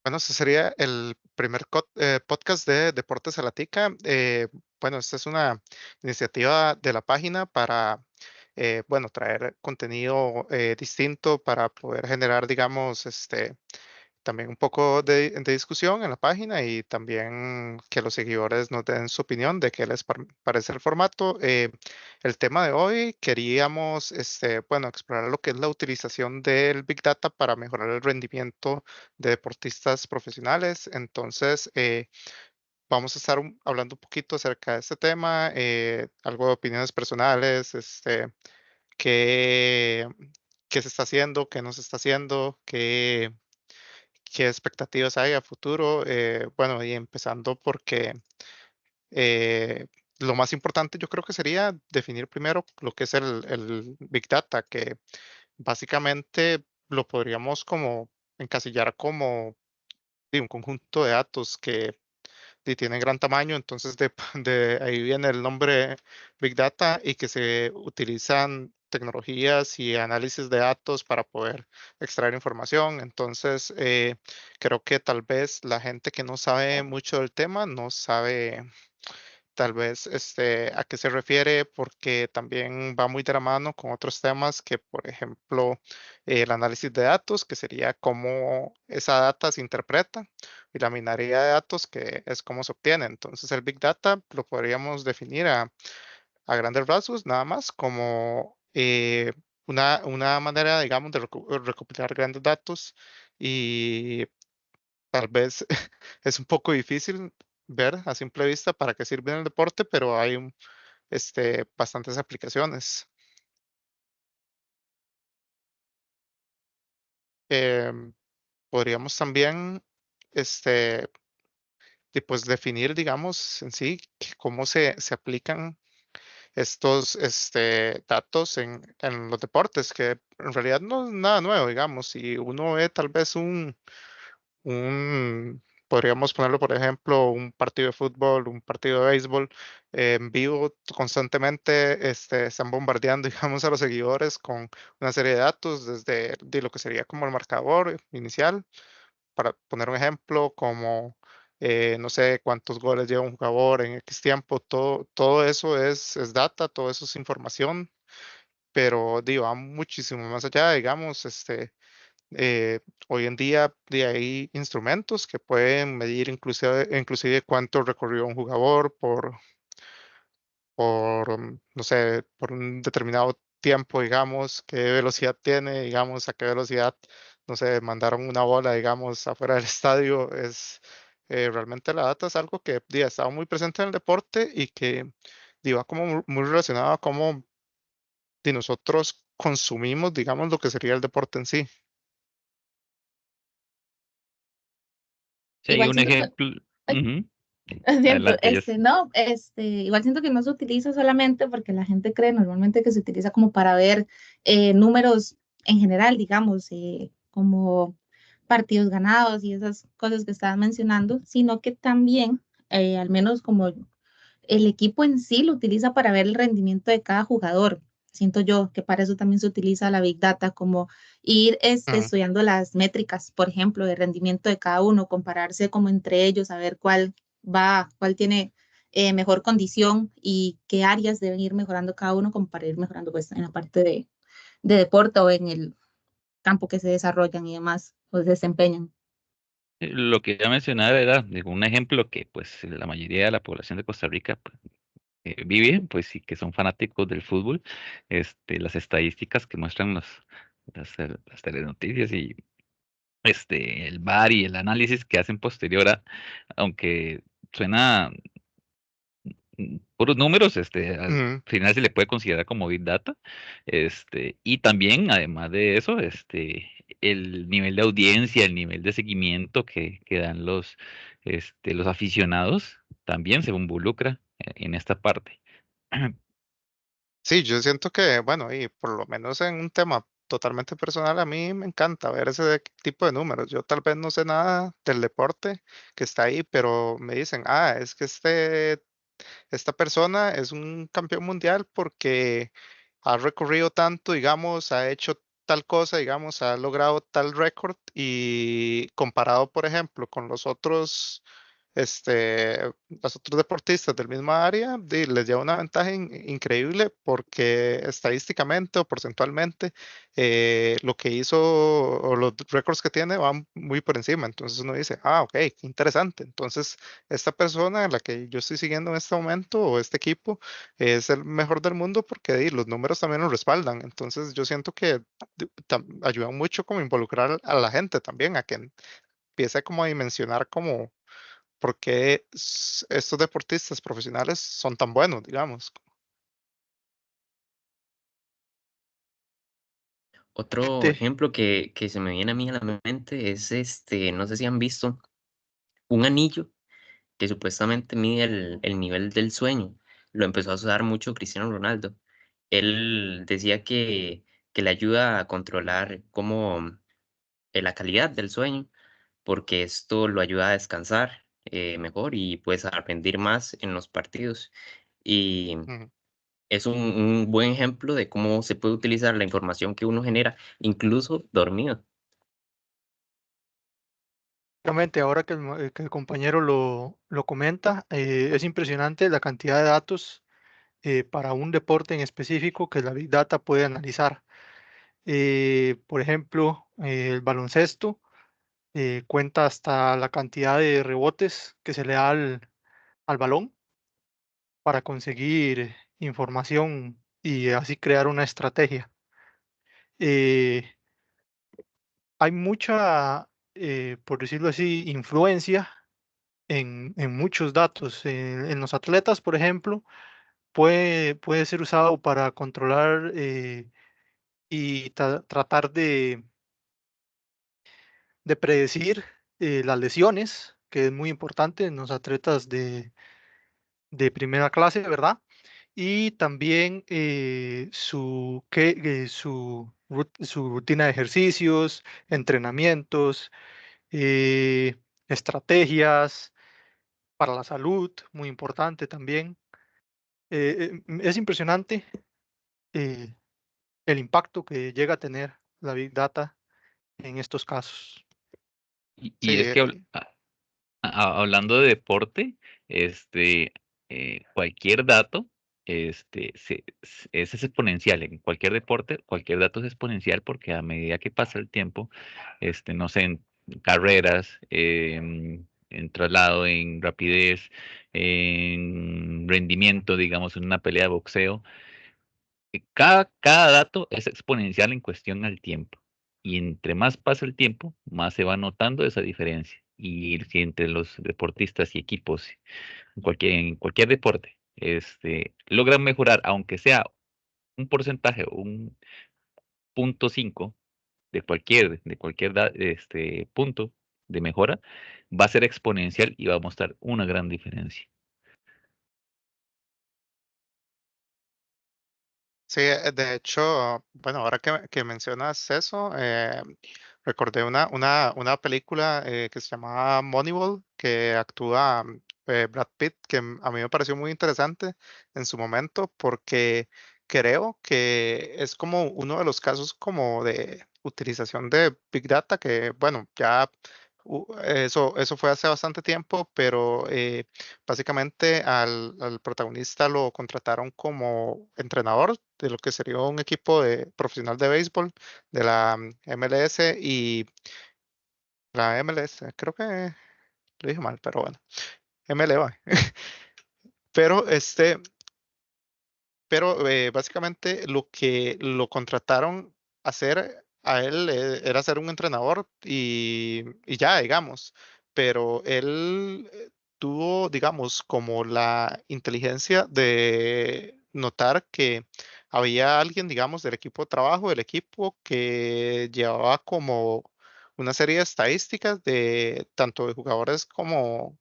Bueno, este sería el primer podcast de Deportes a la Tica. Bueno, esta es una iniciativa de la página para, bueno, traer contenido distinto para poder generar, digamos, también un poco de discusión en la página y también que los seguidores nos den su opinión de qué les parece el formato. El tema de hoy queríamos, bueno, explorar lo que es la utilización del Big Data para mejorar el rendimiento de deportistas profesionales. Entonces, vamos a estar hablando un poquito acerca de este tema, algo de opiniones personales, qué, qué se está haciendo, qué no se está haciendo, qué expectativas hay a futuro. Bueno, y empezando porque eh, lo más importante yo creo que sería definir primero lo que es el Big Data, que básicamente lo podríamos como encasillar como un conjunto de datos que tienen gran tamaño, entonces de ahí viene el nombre Big Data y que se utilizan tecnologías y análisis de datos para poder extraer información. Entonces, creo que tal vez la gente que no sabe mucho del tema no sabe tal vez a qué se refiere, porque también va muy de la mano con otros temas que, por ejemplo, el análisis de datos, que sería cómo esa data se interpreta, y la minería de datos, que es cómo se obtiene. Entonces, el Big Data lo podríamos definir a grandes rasgos, nada más como una manera, digamos, de recopilar grandes datos y tal vez es un poco difícil ver a simple vista para qué sirve en el deporte, pero hay bastantes aplicaciones. Em, Podríamos también, este, pues definir, digamos, en sí, cómo se aplican estos datos en los deportes, que en realidad no es nada nuevo, digamos. Si uno ve tal vez podríamos ponerlo, por ejemplo, un partido de fútbol, un partido de béisbol en vivo constantemente, están bombardeando, digamos, a los seguidores con una serie de datos desde de lo que sería como el marcador inicial, para poner un ejemplo, como no sé cuántos goles lleva un jugador en X tiempo, todo eso es data, todo eso es información, pero digo, va muchísimo más allá, digamos, hoy en día hay instrumentos que pueden medir inclusive cuánto recorrió un jugador no sé, por un determinado tiempo, digamos, qué velocidad tiene, digamos, a qué velocidad, no sé, mandaron una bola, digamos, afuera del estadio. Realmente la data es algo que ha estado muy presente en el deporte y que va como muy relacionado a cómo nosotros consumimos, digamos, lo que sería el deporte en sí. Sí, Igual un siento que, ejemplo. ay, Ujú. siento, Adelante, Jess. no, igual siento que no se utiliza solamente porque la gente cree normalmente que se utiliza como para ver números en general, digamos, como partidos ganados y esas cosas que estaban mencionando, sino que también, al menos como el equipo en sí lo utiliza para ver el rendimiento de cada jugador. Siento yo que para eso también se utiliza la Big Data, como ir Mm. estudiando las métricas, por ejemplo, de rendimiento de cada uno, compararse como entre ellos, a ver cuál tiene mejor condición y qué áreas deben ir mejorando cada uno como para ir mejorando pues en la parte de deporte o en el campo que se desarrollan y demás o se desempeñan. Lo que iba a mencionar era un ejemplo que pues la mayoría de la población de Costa Rica pues, vive, pues sí que son fanáticos del fútbol, las estadísticas que muestran las telenoticias y el VAR y el análisis que hacen posterior a, aunque suena puros números, al Ujú. final se le puede considerar como Big Data, y también, además de eso, el nivel de audiencia, el nivel de seguimiento que dan los aficionados, también se involucra en esta parte. Sí, yo siento que, bueno, y por lo menos en un tema totalmente personal, a mí me encanta ver ese tipo de números. Yo tal vez no sé nada del deporte que está ahí, pero me dicen, es que esta persona es un campeón mundial porque ha recorrido tanto, digamos, ha hecho tal cosa, digamos, ha logrado tal récord y comparado, por ejemplo, con los otros deportistas del mismo área, les lleva una ventaja increíble porque estadísticamente o porcentualmente lo que hizo o los récords que tiene van muy por encima. Entonces uno dice, ah, ok, qué interesante. Entonces, esta persona a la que yo estoy siguiendo en este momento o este equipo es el mejor del mundo porque los números también lo respaldan. Entonces, yo siento que ayudan mucho como involucrar a la gente también, a que empiece como a dimensionar como por qué estos deportistas profesionales son tan buenos, digamos. Otro Te- ejemplo que se me viene a mí a la mente es no sé si han visto un anillo que supuestamente mide el nivel del sueño. Lo empezó a usar mucho Cristiano Ronaldo. Él decía que le ayuda a controlar la calidad del sueño, porque esto lo ayuda a descansar mejor y pues a rendir más en los partidos. Y Ujú. es un buen ejemplo de cómo se puede utilizar la información que uno genera, incluso dormido. Realmente, ahora que el compañero lo comenta, es impresionante la cantidad de datos para un deporte en específico que la Big Data puede analizar. Por ejemplo, el baloncesto cuenta hasta la cantidad de rebotes que se le da al balón para conseguir información y así crear una estrategia. Eh, Hay mucha, por decirlo así, influencia en muchos datos. En los atletas, por ejemplo, puede ser usado para controlar y tratar de predecir las lesiones, que es muy importante en los atletas de primera clase, ¿verdad? Y también su rutina de ejercicios, entrenamientos, eh, estrategias para la salud, muy importante también. Es impresionante eh, el impacto que llega a tener la Big Data en estos casos. Sí, Y es que hablando de deporte, este, cualquier dato, es exponencial en cualquier deporte, cualquier dato es exponencial porque a medida que pasa el tiempo, no sé, en carreras, en traslado, en rapidez, en rendimiento, digamos, en una pelea de boxeo, cada dato es exponencial en cuestión al tiempo. Y entre más pasa el tiempo, más se va notando esa diferencia. Y si entre los deportistas y equipos, en cualquier deporte, logran mejorar, aunque sea un porcentaje, un 0,5 de cualquier punto de mejora, va a ser exponencial y va a mostrar una gran diferencia. sí, de hecho, bueno, ahora que mencionas eso, recordé una película que se llamaba Moneyball, que actúa Brad Pitt, que a mí me pareció muy interesante en su momento, porque creo que es como uno de los casos como de utilización de Big Data, que bueno, ya eso fue hace bastante tiempo, pero básicamente al protagonista lo contrataron como entrenador de lo que sería un equipo profesional de béisbol de la MLS y la MLS, creo que lo dije mal, pero bueno, MLB. Pero básicamente lo que lo contrataron a hacer a él era ser un entrenador y ya, digamos. Pero él tuvo, digamos, como la inteligencia de notar que había alguien, digamos, del equipo de trabajo, del equipo que llevaba como una serie de estadísticas de tanto de jugadores como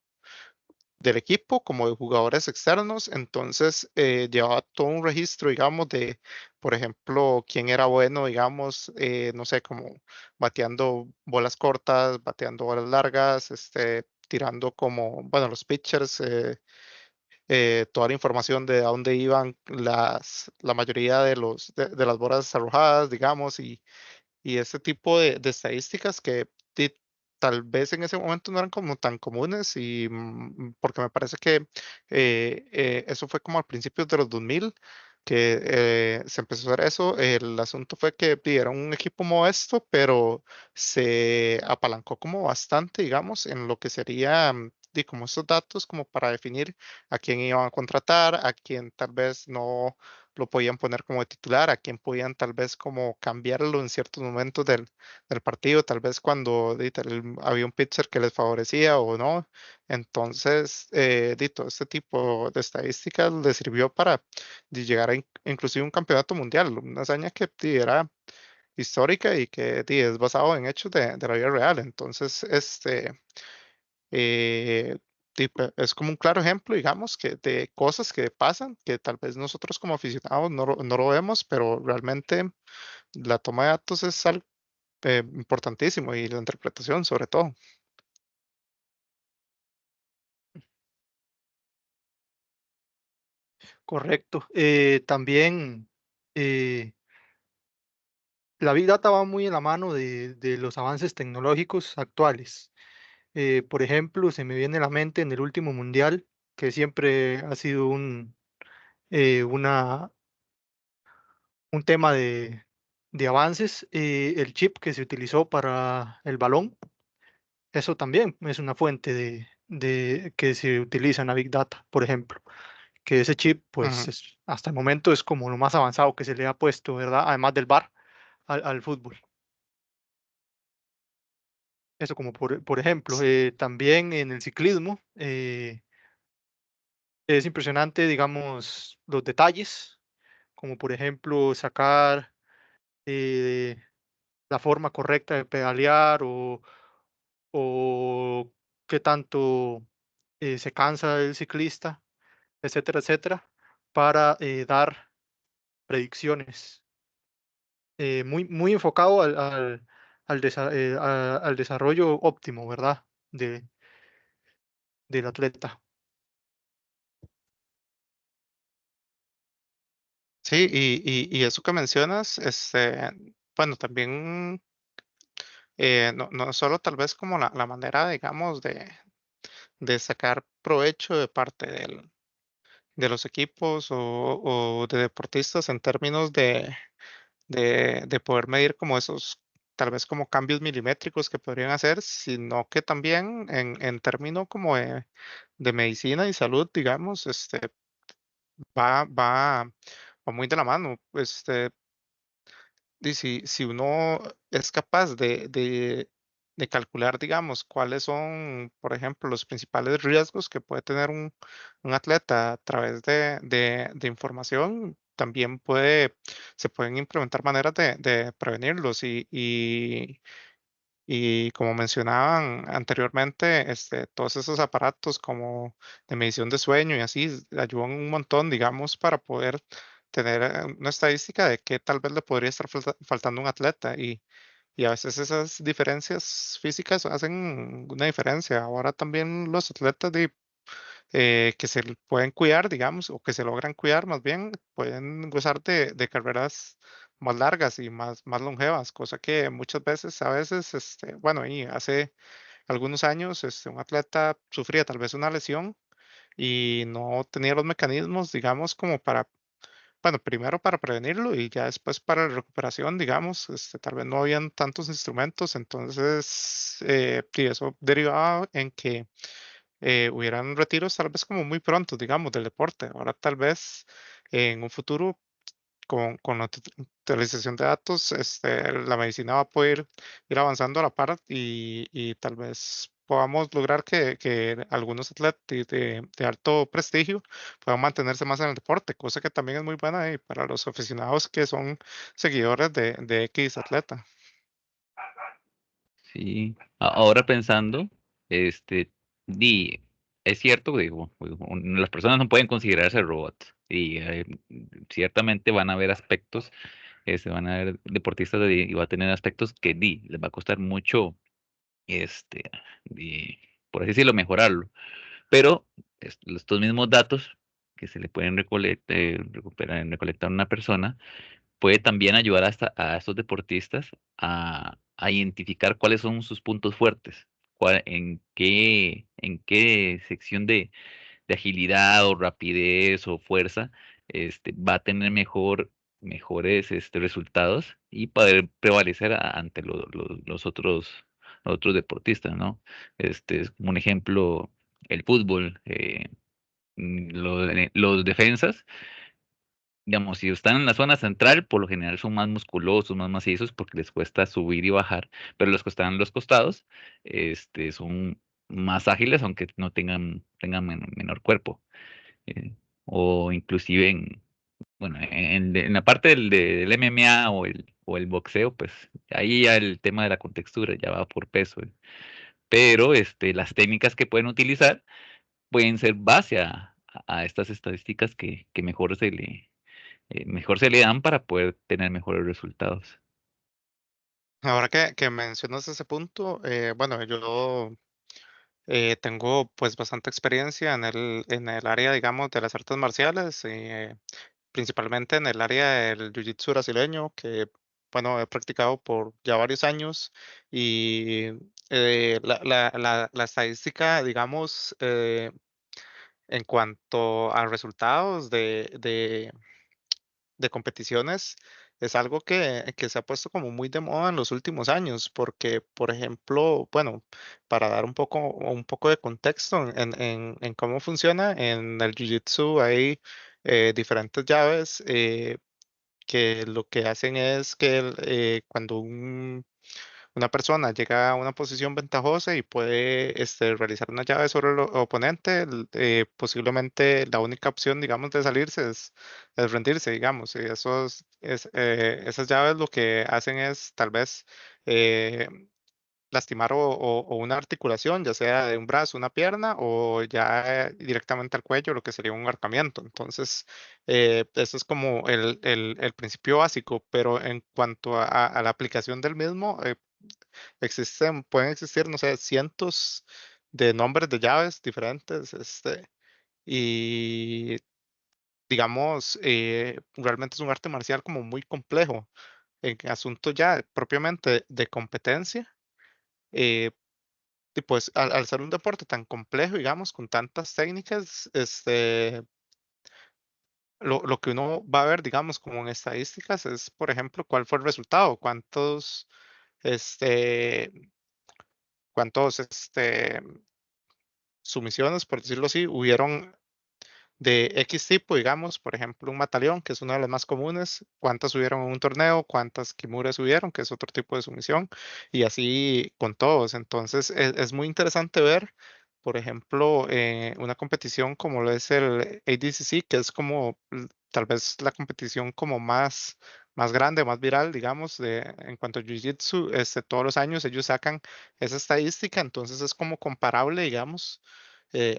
del equipo como de jugadores externos, entonces llevaba todo un registro, digamos, de, por ejemplo, quién era bueno, digamos, no sé, como bateando bolas cortas, bateando bolas largas, tirando como, bueno, los pitchers, toda la información de a dónde iban la mayoría de las bolas arrojadas, digamos, y ese tipo de estadísticas que tal vez en ese momento no eran como tan comunes y porque me parece que eso fue como al principio de los 2000 que se empezó a hacer eso. El asunto fue que era un equipo modesto, pero se apalancó como bastante, digamos, en lo que sería como esos datos como para definir a quién iban a contratar, a quién tal vez no lo podían poner como de titular, a quién podían tal vez como cambiarlo en ciertos momentos del partido, tal vez cuando había un pitcher que les favorecía o no. Entonces, todo este tipo de estadísticas le sirvió para llegar a inclusive un campeonato mundial, una hazaña que era histórica y que es basado en hechos de la vida real. Entonces, eh, es como un claro ejemplo, digamos, que de cosas que pasan, que tal vez nosotros como aficionados no lo vemos, pero realmente la toma de datos es algo importantísimo y la interpretación sobre todo. Correcto. También la Big Data va muy en la mano de los avances tecnológicos actuales. Por ejemplo, se me viene a la mente en el último mundial, que siempre ha sido eh, una, un tema de avances, el chip que se utilizó para el balón, eso también es una fuente que se utiliza en la Big Data, por ejemplo, que ese chip, pues Ujú. hasta el momento es como lo más avanzado que se le ha puesto, ¿verdad? Además del VAR al fútbol. Eso como por ejemplo, también en el ciclismo es impresionante, digamos, los detalles, como por ejemplo sacar eh, la forma correcta de pedalear o qué tanto se cansa el ciclista, etcétera, etcétera, para dar predicciones. Muy enfocado al desarrollo óptimo, ¿verdad? Del atleta. Sí, y eso que mencionas, bueno, también no solo tal vez como la manera, digamos, de sacar provecho de parte de los equipos o de deportistas en términos de poder medir como esos, tal vez como cambios milimétricos que podrían hacer, sino que también en términos como de medicina y salud, digamos, va, va, va muy de la mano. Y si uno es capaz de calcular, digamos, cuáles son, por ejemplo, los principales riesgos que puede tener un atleta a través de información, también se pueden implementar maneras de prevenirlos y como mencionaban anteriormente, todos esos aparatos como de medición de sueño y así ayudan un montón, digamos, para poder tener una estadística de qué tal vez le podría estar faltando a un atleta y a veces esas diferencias físicas hacen una diferencia. Ahora también los atletas que pueden cuidar, digamos, o que se logran cuidar más bien, pueden gozar de carreras más largas y más longevas, cosa que muchas veces, a veces, bueno, y hace algunos años, un atleta sufría tal vez una lesión y no tenía los mecanismos, digamos, como para, bueno, primero para prevenirlo y ya después para la recuperación, digamos, tal vez no habían tantos instrumentos, entonces, y eso derivaba en que hubieran retiros tal vez como muy pronto, digamos, del deporte. Ahora tal vez en un futuro con la utilización de datos, la medicina va a poder ir avanzando a la par y tal vez podamos lograr que algunos atletas de alto prestigio puedan mantenerse más en el deporte, cosa que también es muy buena para los aficionados que son seguidores de X atleta. Sí, ahora pensando, di, es cierto, digo, las personas no pueden considerarse robots y ciertamente van a haber aspectos, se van a ver deportistas y va a tener aspectos que les va a costar mucho, este, di, por así decirlo, mejorarlo, pero estos mismos datos que se le pueden recolectar a una persona puede también ayudar a estos deportistas a identificar cuáles son sus puntos fuertes, en qué sección de agilidad o rapidez o fuerza va a tener mejores resultados y poder prevalecer ante los otros deportistas, ¿no? Es como un ejemplo el fútbol, los defensas, digamos, si están en la zona central, por lo general son más musculosos, más macizos, porque les cuesta subir y bajar, pero los que están en los costados, son más ágiles, aunque no tengan menor cuerpo. eh, o inclusive bueno, en la parte del MMA o el boxeo, pues ahí ya el tema de la contextura ya va por peso. Pero las técnicas que pueden utilizar pueden ser base a estas estadísticas que mejor se le dan para poder tener mejores resultados. Ahora que mencionas ese punto, bueno, yo tengo pues bastante experiencia en el área, digamos, de las artes marciales, principalmente en el área del jiu-jitsu brasileño, que, bueno, he practicado por ya varios años y la estadística, digamos, en cuanto a resultados de competiciones es algo que se ha puesto como muy de moda en los últimos años, porque, por ejemplo, bueno, para dar un poco de contexto en cómo funciona, en el Jiu-Jitsu hay diferentes llaves que lo que hacen es que cuando una persona llega a una posición ventajosa y puede realizar una llave sobre el oponente, posiblemente la única opción, digamos, de salirse es rendirse, digamos. Y esas llaves lo que hacen es tal vez eh, lastimar o una articulación, ya sea de un brazo, una pierna o ya directamente al cuello, lo que sería un ahorcamiento. Entonces, eso es como el principio básico, pero en cuanto a la aplicación del mismo, pueden existir, no sé, cientos de nombres de llaves diferentes, y digamos, realmente es un arte marcial como muy complejo. En asuntos ya propiamente de competencia, eh, y pues al ser un deporte tan complejo, digamos, con tantas técnicas, lo que uno va a ver, digamos, como en estadísticas es, por ejemplo, cuál fue el resultado, este, cuántos sumisiones, por decirlo así, hubieron de X tipo, digamos, por ejemplo, un mataleón, que es una de las más comunes, cuántas hubieron en un torneo, cuántas kimuras hubieron, que es otro tipo de sumisión, y así con todos. Entonces, es muy interesante ver, por ejemplo, una competición como lo es el ADCC, que es como tal vez la competición como más grande, más viral, digamos, en cuanto a Jiu-Jitsu, todos los años ellos sacan esa estadística, entonces es como comparable, digamos,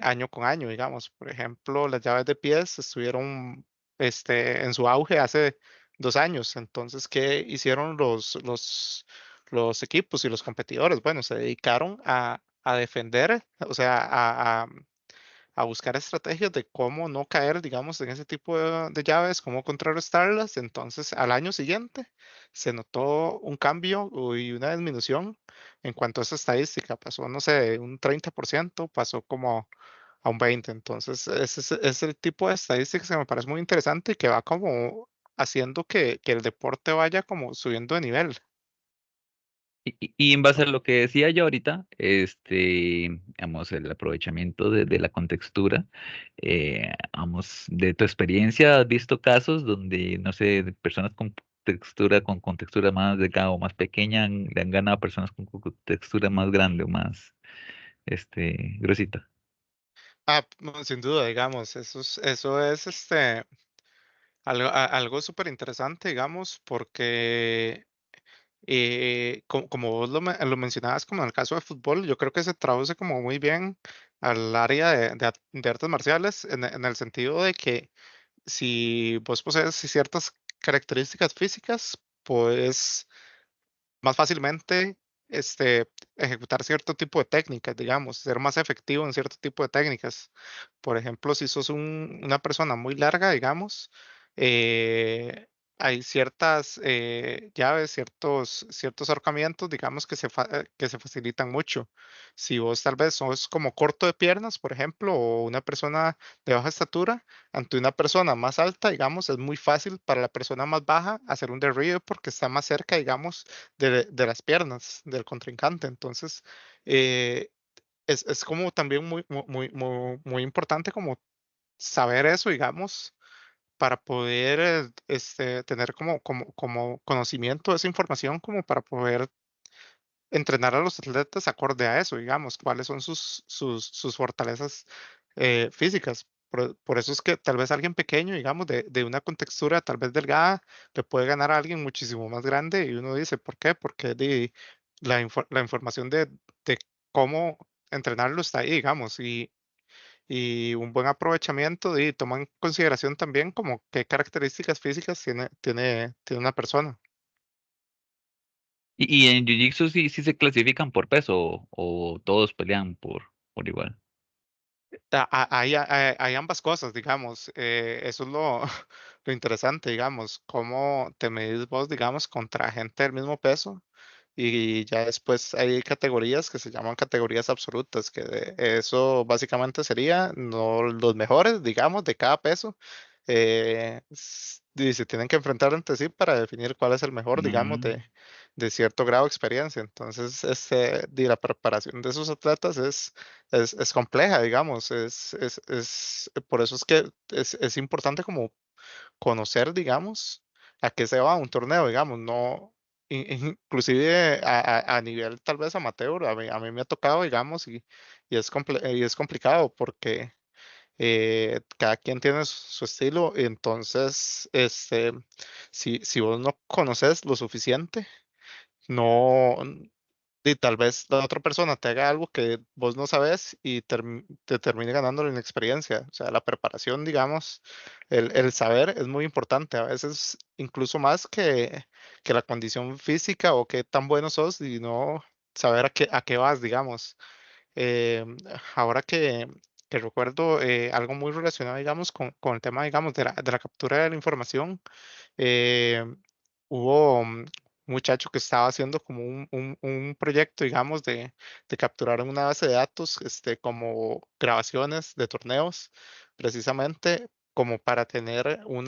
año con año, digamos. Por ejemplo, las llaves de pies estuvieron en su auge hace 2 años. Entonces, ¿qué hicieron los equipos y los competidores? Bueno, se dedicaron a defender, o sea, a buscar estrategias de cómo no caer, digamos, en ese tipo de llaves, cómo contrarrestarlas. Entonces, al año siguiente se notó un cambio y una disminución en cuanto a esa estadística. Pasó, no sé, de un 30%, pasó como a un 20%. Entonces, ese es el tipo de estadísticas que me parece muy interesante y que va como haciendo que el deporte vaya como subiendo de nivel. Y en base a lo que decía yo ahorita, digamos, el aprovechamiento de la contextura, vamos, de tu experiencia, ¿has visto casos donde, no sé, de personas con textura más delgada o más pequeña le han ganado a personas con textura más grande o más, gruesita? No, sin duda, digamos, eso es algo súper interesante, digamos, porque como vos lo mencionabas, como en el caso de fútbol, yo creo que se traduce como muy bien al área de artes marciales, en el sentido de que si vos posees ciertas características físicas, pues más fácilmente ejecutar cierto tipo de técnicas, digamos, ser más efectivo en cierto tipo de técnicas. Por ejemplo, si sos una persona muy larga, digamos, eh, hay ciertas llaves, ciertos ahorcamientos, digamos, que se facilitan mucho. Si vos tal vez sos como corto de piernas, por ejemplo, o una persona de baja estatura, ante una persona más alta, digamos, es muy fácil para la persona más baja hacer un derribe porque está más cerca, digamos, de las piernas del contrincante. Entonces, eh, es como también muy importante como saber eso, digamos, para poder tener como conocimiento de esa información, como para poder entrenar a los atletas acorde a eso, digamos, cuáles son sus fortalezas físicas. Por eso es que tal vez alguien pequeño, digamos, de una contextura tal vez delgada, le puede ganar a alguien muchísimo más grande y uno dice, ¿por qué? Porque la información de cómo entrenarlo está ahí, digamos, y un buen aprovechamiento y toma en consideración también como qué características físicas tiene una persona. Y en Jiu-Jitsu sí se clasifican por peso o todos pelean por igual. Hay ambas cosas, digamos, eso es lo interesante, digamos, cómo te medís vos, digamos, contra gente del mismo peso y ya después hay categorías que se llaman categorías absolutas, que eso básicamente sería no los mejores, digamos, de cada peso, y se tienen que enfrentar entre sí para definir cuál es el mejor, digamos, Mm. de cierto grado de experiencia. Entonces, la preparación de esos atletas es compleja, digamos, por eso es que es importante como conocer, digamos, a qué se va un torneo, digamos, no, inclusive a nivel tal vez amateur, a mí me ha tocado, digamos, y es complicado porque cada quien tiene su estilo, y entonces, si vos no conoces lo suficiente, no, y tal vez la otra persona te haga algo que vos no sabes y te termine ganando la inexperiencia. O sea, la preparación, digamos, el saber es muy importante, a veces incluso más que la condición física o qué tan bueno sos y no saber a qué vas, digamos. Eh, ahora que recuerdo algo muy relacionado, digamos, con el tema, digamos, de la captura de la información, eh, hubo un muchacho que estaba haciendo como un proyecto, digamos, de capturar en una base de datos, como grabaciones de torneos, precisamente como para tener un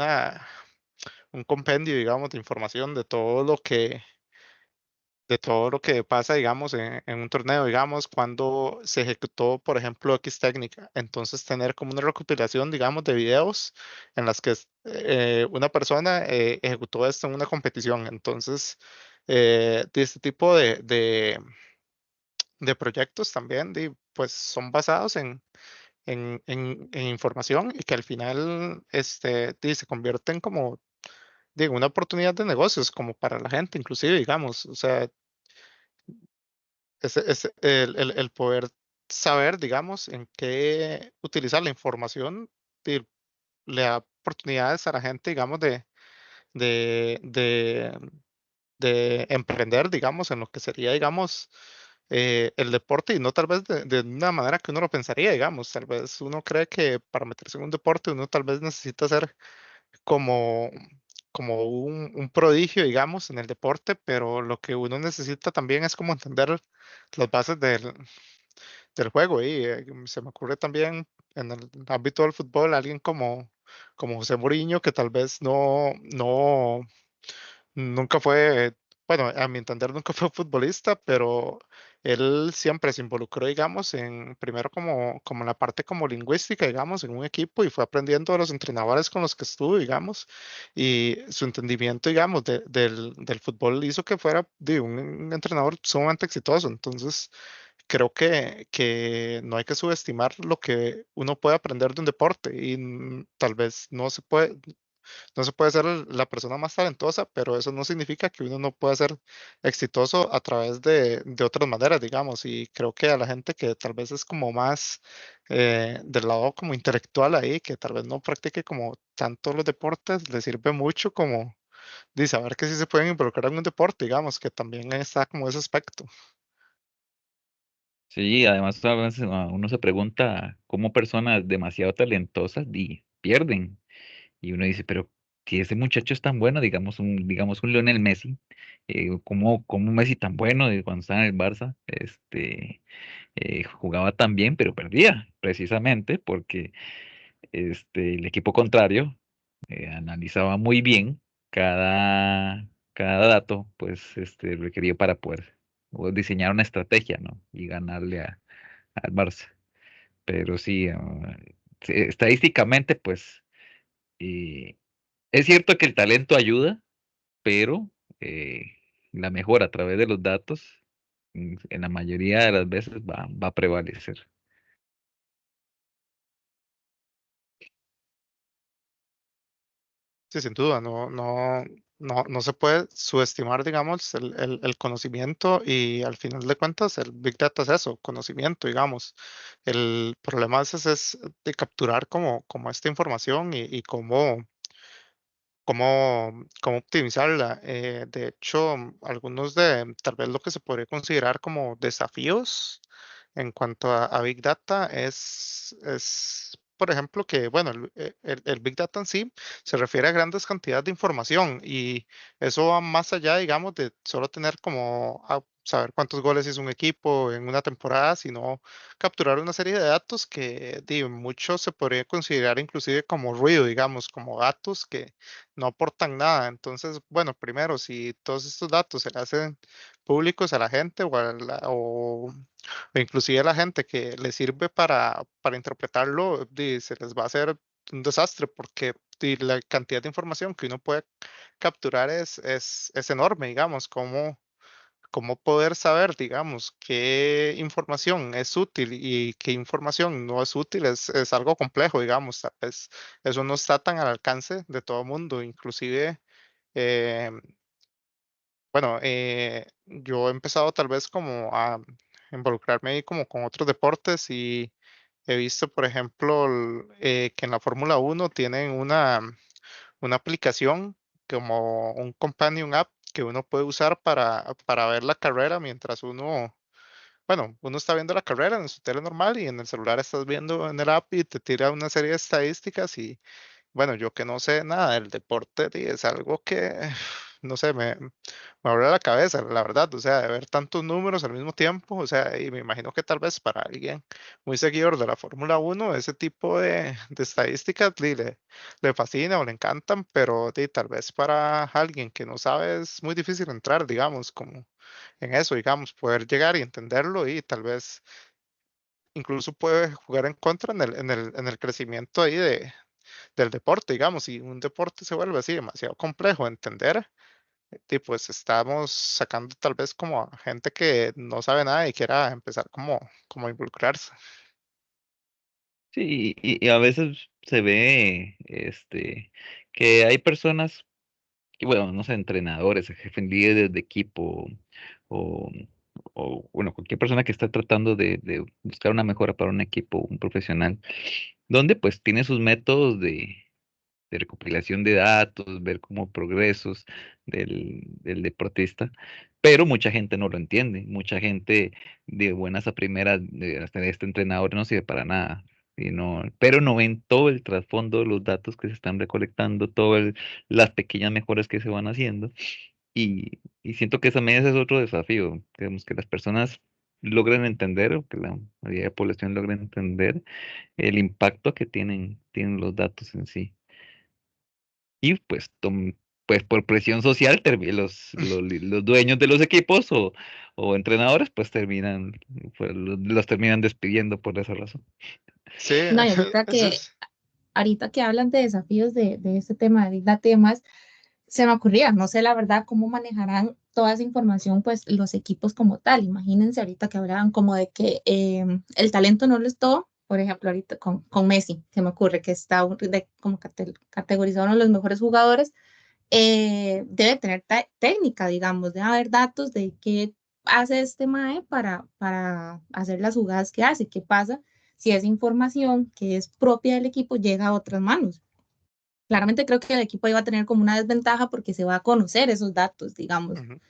compendio, digamos, de información de todo lo que pasa, digamos, en un torneo, digamos, cuando se ejecutó, por ejemplo, X técnica. Entonces, tener como una recopilación, digamos, de videos en las que una persona ejecutó esto en una competición. Entonces, de este tipo de proyectos también, pues, son basados en información y que al final se convierten como digo, una oportunidad de negocios como para la gente, inclusive, digamos, o sea, el poder saber, digamos, en qué utilizar la información y le da oportunidades a la gente, digamos, de, de, de emprender, digamos, en lo que sería, digamos, el deporte y no tal vez de una manera que uno lo pensaría, digamos, tal vez uno cree que para meterse en un deporte uno tal vez necesita ser como, como un prodigio, digamos, en el deporte, pero lo que uno necesita también es como entender las bases del juego. Y se me ocurre también en el ámbito del fútbol alguien como José Mourinho, que tal vez nunca fue, bueno, a mi entender nunca fue futbolista, pero él siempre se involucró, digamos, primero como en la parte como lingüística, digamos, en un equipo y fue aprendiendo de los entrenadores con los que estuvo, digamos, y su entendimiento, digamos, del fútbol hizo que fuera un entrenador sumamente exitoso. Entonces, creo que no hay que subestimar lo que uno puede aprender de un deporte y tal vez no se puede ser la persona más talentosa, pero eso no significa que uno no pueda ser exitoso a través de otras maneras, digamos. Y creo que a la gente que tal vez es como más del lado como intelectual ahí, que tal vez no practique como tanto los deportes, le sirve mucho como de saber que sí se pueden involucrar en un deporte, digamos, que también está como ese aspecto. Sí, además a veces uno se pregunta cómo personas demasiado talentosas pierden. Y uno dice, pero si ese muchacho es tan bueno, digamos un Lionel Messi, como Messi tan bueno cuando estaba en el Barça, jugaba tan bien, pero perdía, precisamente porque el equipo contrario analizaba muy bien cada dato, pues requerido para poder o diseñar una estrategia, ¿no? Y ganarle al Barça. Pero sí, sí, estadísticamente, pues eh, es cierto que el talento ayuda, pero eh, la mejora a través de los datos, en la mayoría de las veces va a prevalecer. Sí, sin duda, no se puede subestimar, digamos, el conocimiento y al final de cuentas el Big Data es eso, conocimiento, digamos. El problema a veces es de capturar como esta información y cómo optimizarla. De hecho, algunos de tal vez lo que se podría considerar como desafíos en cuanto a Big Data es, por ejemplo, que, bueno, el Big Data en sí se refiere a grandes cantidades de información y eso va más allá, digamos, de solo tener como saber cuántos goles hizo un equipo en una temporada, sino capturar una serie de datos que muchos se podría considerar inclusive como ruido, digamos, como datos que no aportan nada. Entonces, bueno, primero, si todos estos datos se le hacen públicos a la gente o inclusive a la gente que le sirve para interpretarlo, se les va a hacer un desastre porque la cantidad de información que uno puede capturar es enorme, digamos, cómo poder saber, digamos, qué información es útil y qué información no es útil es algo complejo, digamos, tal vez eso no está tan al alcance de todo el mundo, inclusive, eh, bueno, yo he empezado tal vez como a involucrarme ahí como con otros deportes y he visto, por ejemplo, que en la Fórmula 1 tienen una aplicación como un companion app que uno puede usar para ver la carrera mientras uno está viendo la carrera en su tele normal y en el celular estás viendo en el app y te tira una serie de estadísticas y bueno, yo que no sé nada del deporte, es algo que, no sé, me abre la cabeza, la verdad, o sea, de ver tantos números al mismo tiempo, o sea, y me imagino que tal vez para alguien muy seguidor de la Fórmula 1 ese tipo de estadísticas le fascina o le encantan, pero tal vez para alguien que no sabe es muy difícil entrar, digamos, como en eso, digamos, poder llegar y entenderlo y tal vez incluso puede jugar en contra en el crecimiento ahí del deporte, digamos, si un deporte se vuelve así demasiado complejo de entender, pues estamos sacando tal vez como a gente que no sabe nada y quiera empezar como a involucrarse. Sí, y a veces se ve que hay personas, que, bueno, no sé, entrenadores, jefes líderes de equipo o, bueno, cualquier persona que está tratando de buscar una mejora para un equipo, un profesional, donde pues tiene sus métodos de recopilación de datos, ver como progresos del deportista, pero mucha gente no lo entiende, mucha gente de buenas a primeras, hasta este entrenador no sirve para nada. Pero no ven todo el trasfondo de los datos que se están recolectando, todas las pequeñas mejoras que se van haciendo. Y siento que también ese es otro desafío, digamos, que las personas logren entender, o que la mayoría de la población logre entender el impacto que tienen los datos en sí. Y pues, pues por presión social, los dueños de los equipos o entrenadores, pues los terminan despidiendo por esa razón. Sí, No, y eso es. ahorita que hablan de desafíos de este tema de Big Data y demás, se me ocurría, no sé la verdad cómo manejarán toda esa información, pues los equipos como tal. Imagínense ahorita que hablaban como de que el talento no lo es todo. Por ejemplo, ahorita con Messi, se me ocurre que está como categorizado uno de los mejores jugadores, debe tener técnica, digamos, debe haber datos de qué hace este MAE para hacer las jugadas que hace, qué pasa si esa información que es propia del equipo llega a otras manos. Claramente creo que el equipo iba a tener como una desventaja porque se va a conocer esos datos, digamos. Ujú.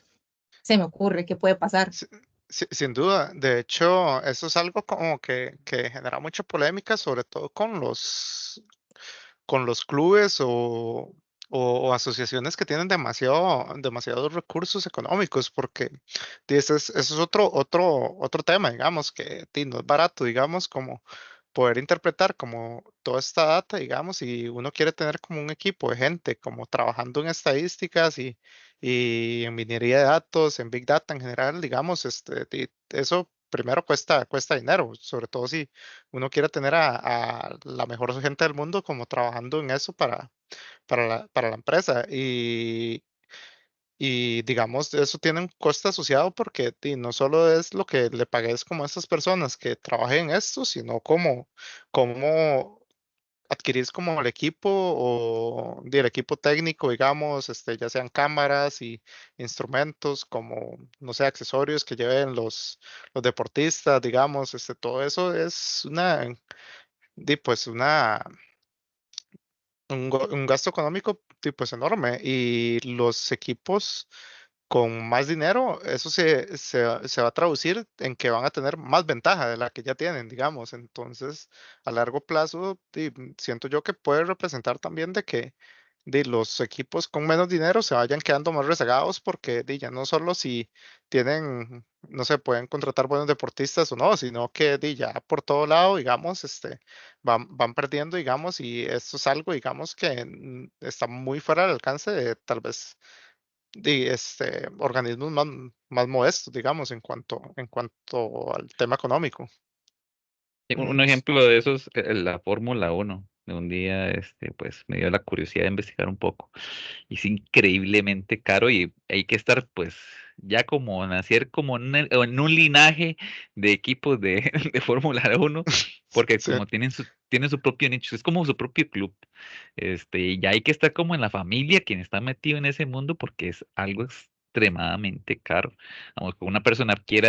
Se me ocurre qué puede pasar. Sí, sí, sin duda. De hecho, eso es algo como que genera mucha polémica, sobre todo con los clubes o asociaciones que tienen demasiados recursos económicos, porque ese es otro tema, digamos, que no es barato, digamos, como poder interpretar como toda esta data, digamos, y uno quiere tener como un equipo de gente como trabajando en estadísticas y en minería de datos, en Big Data en general, digamos, eso primero cuesta dinero, sobre todo si uno quiere tener a la mejor gente del mundo como trabajando en eso para la empresa. Y digamos, eso tiene un coste asociado porque no solo es lo que le pagues como a estas personas que trabajen en esto, sino como adquirís como el equipo o del equipo técnico, digamos, ya sean cámaras y instrumentos, como, no sé, accesorios que lleven los deportistas, digamos, todo eso es pues un gasto económico pues enorme y los equipos con más dinero, eso se va a traducir en que van a tener más ventaja de la que ya tienen, digamos. Entonces, a largo plazo, siento yo que puede representar también de que los equipos con menos dinero se vayan quedando más rezagados porque ya no solo si tienen, no sé, pueden contratar buenos deportistas o no, sino que ya por todo lado, digamos, van perdiendo, digamos, y esto es algo, digamos, que está muy fuera del alcance de tal vez organismos más modestos, digamos, en cuanto al tema económico. Un ejemplo de eso es la Fórmula 1. De un día, pues me dio la curiosidad de investigar un poco. Y es increíblemente caro y hay que estar, pues, ya como nacer como en un linaje de equipos de, de Fórmula 1, porque Sí, como tienen su propio nicho, es como su propio club. Y ya hay que estar como en la familia quien está metido en ese mundo porque es algo extremadamente caro. Vamos, que una persona quiera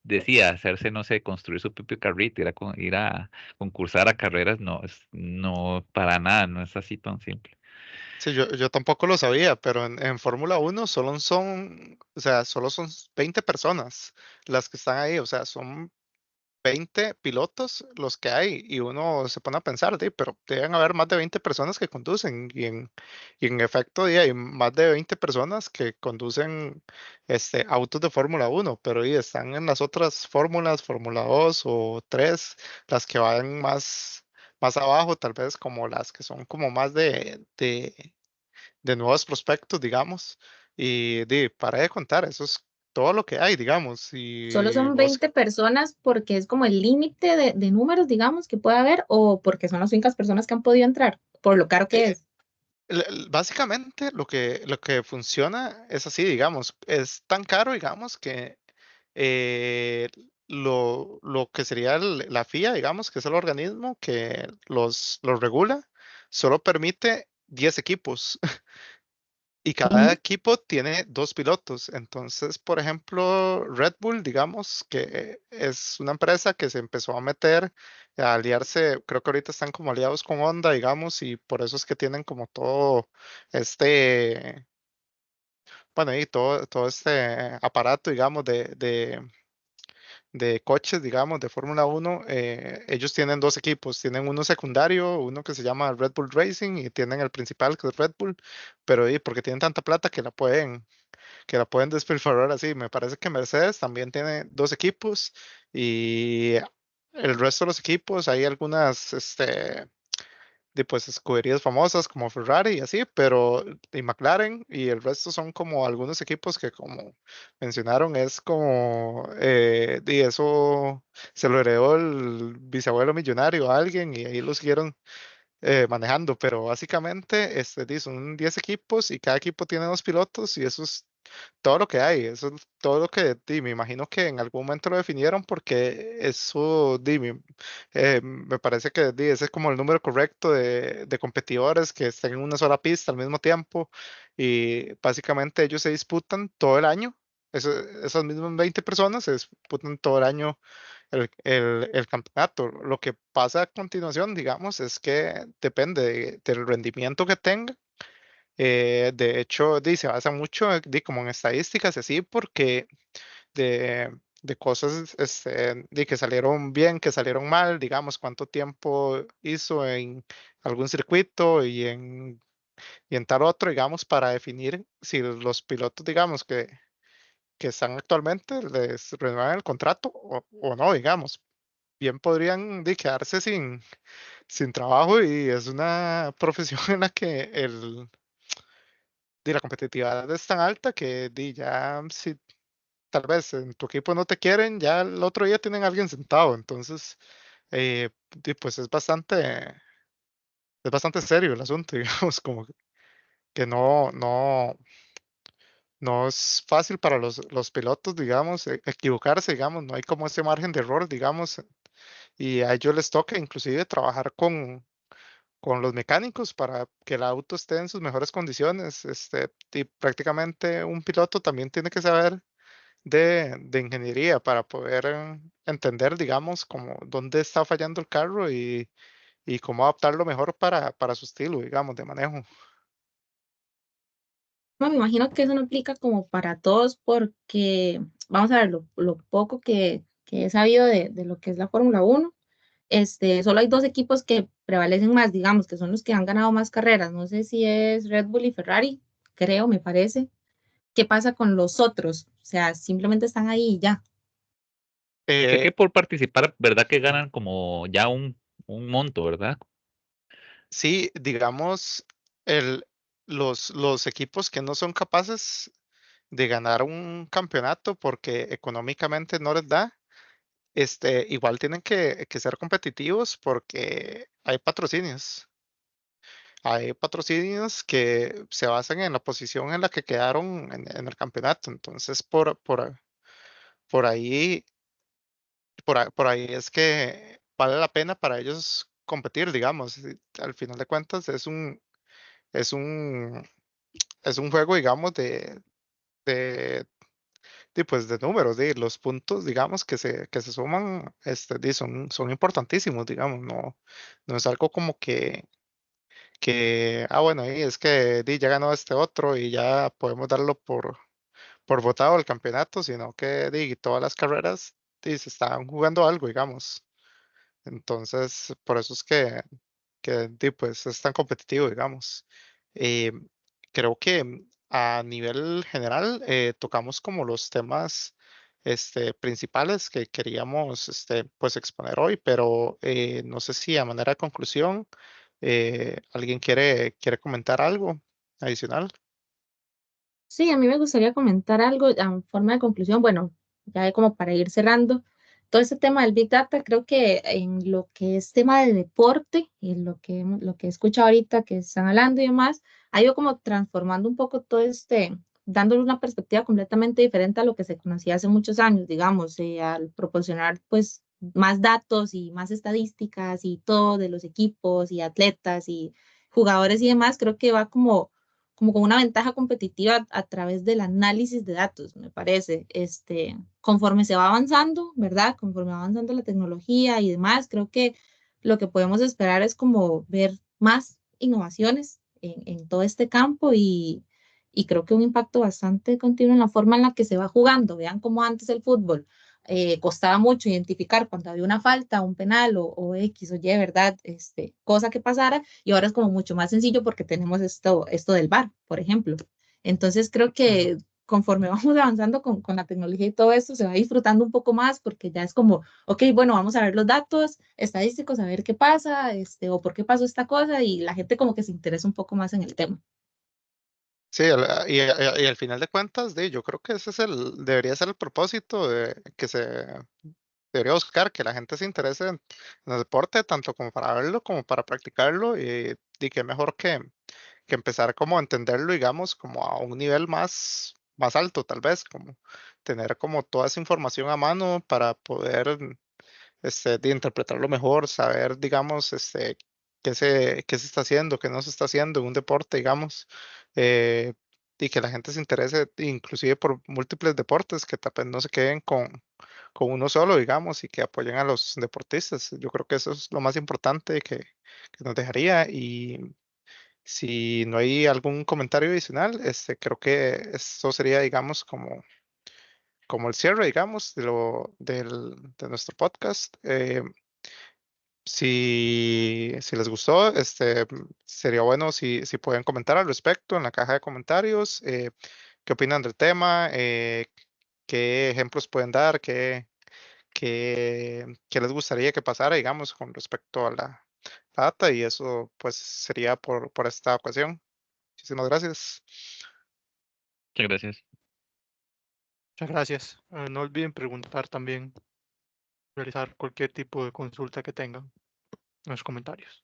decía hacerse, no sé, construir su propio carrito, ir a concursar a carreras, no, no, para nada, no es así tan simple. sí, yo tampoco lo sabía, pero en Fórmula 1 solo son 20 personas las que están ahí, o sea, son 20 pilotos los que hay y uno se pone a pensar, pero deben haber más de 20 personas que conducen y en efecto hay más de 20 personas que conducen autos de Fórmula 1, pero están en las otras fórmulas, Fórmula 2 o 3, las que van más abajo, tal vez como las que son como más de nuevos prospectos, digamos, y para de contar, eso es todo lo que hay, digamos, Solo y son vos 20 personas porque es como el límite de números, digamos, que puede haber, o porque son las únicas personas que han podido entrar, por lo caro que eh, es. básicamente lo que funciona es así, digamos, es tan caro, digamos, que eh, lo que sería la FIA, digamos, que es el organismo que los regula, solo permite 10 equipos. Y cada Ok. equipo tiene dos pilotos. Entonces, por ejemplo, Red Bull, digamos que es una empresa que se empezó a meter, a aliarse, creo que ahorita están como aliados con Honda, digamos, y por eso es que tienen como todo este, bueno, y todo este aparato, digamos, de coches, digamos, de Fórmula 1. Ellos tienen dos equipos, tienen uno secundario, uno que se llama Red Bull Racing y tienen el principal que es Red Bull, pero porque tienen tanta plata que la pueden despilfarrar así. Me parece que Mercedes también tiene dos equipos y el resto de los equipos hay algunas pues escuderías famosas como Ferrari y así, pero y McLaren y el resto son como algunos equipos que como mencionaron es como y eso se lo heredó el bisabuelo millonario a alguien y ahí lo siguieron manejando, pero básicamente son 10 equipos y cada equipo tiene dos pilotos y eso es todo lo que hay, eso es todo lo que me imagino que en algún momento lo definieron porque eso me parece que ese es como el número correcto de competidores que estén en una sola pista al mismo tiempo y básicamente ellos se disputan todo el año. Esas mismas 20 personas se disputan todo el año el campeonato. Lo que pasa a continuación, digamos, es que depende del rendimiento que tenga. De hecho, se basa mucho como en estadísticas y así, porque de cosas que salieron bien, que salieron mal, digamos, cuánto tiempo hizo en algún circuito y en entrar otro, digamos, para definir si los pilotos, digamos, que están actualmente les renuevan el contrato o no, digamos. Bien podrían quedarse sin trabajo y es una profesión en la que la competitividad es tan alta que ya si tal vez en tu equipo no te quieren, ya el otro día tienen a alguien sentado. Entonces, pues es bastante serio el asunto, digamos, como que no es fácil para los pilotos, digamos, equivocarse, digamos, no hay como ese margen de error, digamos, y a ellos les toca inclusive trabajar con los mecánicos para que el auto esté en sus mejores condiciones. Y prácticamente un piloto también tiene que saber de ingeniería para poder entender, digamos, como dónde está fallando el carro y cómo adaptarlo mejor para su estilo, digamos, de manejo. No, me imagino que eso no aplica como para todos porque, vamos a ver, lo poco que he sabido de lo que es la Fórmula 1, solo hay dos equipos que prevalecen más, digamos, que son los que han ganado más carreras. No sé si es Red Bull y Ferrari, creo, me parece. ¿Qué pasa con los otros? O sea, simplemente están ahí y ya. Sé Eh, que por participar, ¿verdad? Que ganan como ya un monto, ¿verdad? sí, digamos, los equipos que no son capaces de ganar un campeonato porque económicamente no les da, igual tienen que ser competitivos porque hay patrocinios. Hay patrocinios que se basan en la posición en la que quedaron en el campeonato. Entonces, por ahí, por ahí es que vale la pena para ellos competir, digamos. Y al final de cuentas, es un, es un juego, digamos, de, pues, de números, de los puntos, digamos, que se suman, son importantísimos, digamos. No es algo como bueno, y es que ya ganó este otro y ya podemos darlo por votado el campeonato, sino que todas las carreras se están jugando algo, digamos. Entonces, por eso es que pues es tan competitivo, digamos. Eh, Creo que a nivel general tocamos como los temas principales que queríamos pues exponer hoy, pero no sé si a manera de conclusión alguien quiere comentar algo adicional. Sí, a mí me gustaría comentar algo en forma de conclusión. Bueno, ya como para ir cerrando, todo este tema del Big Data, creo que en lo que es tema de deporte, y lo que he escuchado ahorita que están hablando y demás, ha ido como transformando un poco todo dándole una perspectiva completamente diferente a lo que se conocía hace muchos años, digamos, al proporcionar pues más datos y más estadísticas y todo de los equipos y atletas y jugadores y demás, creo que va como con una ventaja competitiva a través del análisis de datos, me parece. Conforme se va avanzando, ¿verdad? Conforme va avanzando la tecnología y demás, creo que lo que podemos esperar es como ver más innovaciones en todo este campo y creo que un impacto bastante continuo en la forma en la que se va jugando. Vean cómo antes el fútbol costaba mucho identificar cuando había una falta, un penal o X o Y, ¿verdad? Cosa que pasara y ahora es como mucho más sencillo porque tenemos esto del VAR, por ejemplo. Entonces creo Ujú. que conforme vamos avanzando con la tecnología y todo esto, se va disfrutando un poco más porque ya es como, ok, bueno, vamos a ver los datos estadísticos, a ver qué pasa, o por qué pasó esta cosa y la gente como que se interesa un poco más en el tema. Sí, y al final de cuentas, yo creo que ese debería ser el propósito de que se debería buscar, que la gente se interese en el deporte, tanto como para verlo como para practicarlo, y qué mejor que empezar como a entenderlo, digamos, como a un nivel más alto, tal vez, como tener como toda esa información a mano para poder de interpretarlo mejor, saber, digamos, qué se está haciendo, qué no se está haciendo en un deporte, digamos, eh, y que la gente se interese inclusive por múltiples deportes, que tal vez no se queden con uno solo, digamos, y que apoyen a los deportistas. Yo creo que eso es lo más importante que nos dejaría. Y si no hay algún comentario adicional, creo que eso sería, digamos, como el cierre, digamos, de nuestro podcast. Si les gustó, sería bueno si pueden comentar al respecto en la caja de comentarios. ¿Qué opinan del tema? ¿Qué ejemplos pueden dar? ¿Qué les gustaría que pasara, digamos, con respecto a la data? Y eso, pues, sería por esta ocasión. Muchísimas gracias. Muchas gracias. Muchas gracias. No olviden preguntar también, realizar cualquier tipo de consulta que tengan en los comentarios.